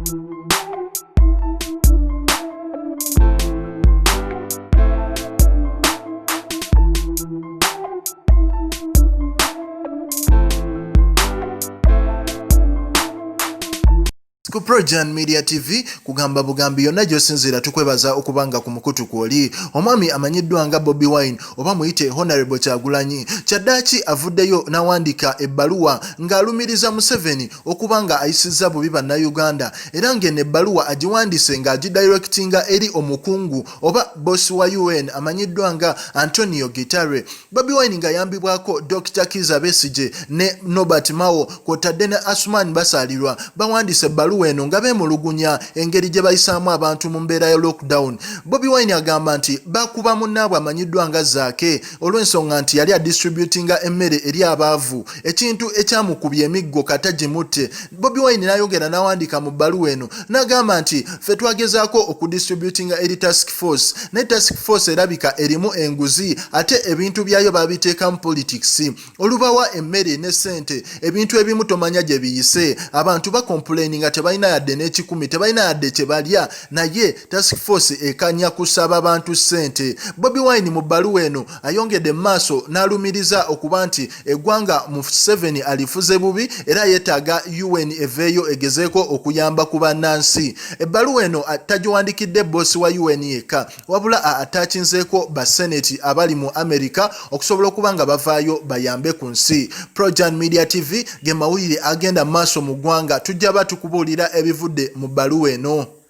Ku Projan Media TV kugamba bugambi yonna gy'osinziira tukwebaza okubanga ku mukutu kwoli. Omwami amanyiddwa nga Bobi Wine oba muyite Honorable Kyagulanyi kyaddaaki avuddeyo n'awandiika ebbaluwa ng'alumiriza Museveni okubanga ayisizza bubi bannayuganda era ng'eno ebbaluwa agiwandiise ng'agidirectinga eri omukungu oba bossi wa UN amanyiddwa nga Antonio Guterres. Bobi Wine ng'ayambibwako Dr. Kizza Besigye ne Norbert Mao kw'otadde ne Asuman Basalirwa bawandiise ebbaluwa eno nga beemulugunya engeri gye bayisaamu abantu mu mbeera ya lockdown. Bobi Wine agamba nti bakuba munnaabwe amanyiddwa nga Zaake olw'ensonga nti yali adistributinga emmere eri abaavu, ekintu ekyamukubya emiggo kata gimutte. Bobi Wine n'ayogera n'awandiika mu bbaluwa eno n'agamba nti ffe twagezaako okudistributinga eri task force naye task force erabika erimu enguzi ate ebintu byayo babiteekamu politics. Olubawa emmere ne ssente ebintu ebimu tomanya gye biyise, abantu bakomplaininga tebalina yadde n'ekikumi, tebalina yadde kye balya, naye task force ekanya kusaba bantu ssente. Bobi Wine mu bbaluwa eno ayongedde maaso n'alumiriza okuba nti eggwanga mu 7 alifuze bubi era yeetaaga UN eveeyo egezeeko okuyamba ku bannansi. Ebbaluwa eno tagiwandikidde bossi wa UN yekka wabula atakinzeeko basseneti abali mu America okusobola okuba nga bavaayo bayambe ku nsi. Projan Media TV ge mawulire agenda maaso mu ggwanga, tujja batukubuulira ebivudde mu bbaluwa eno.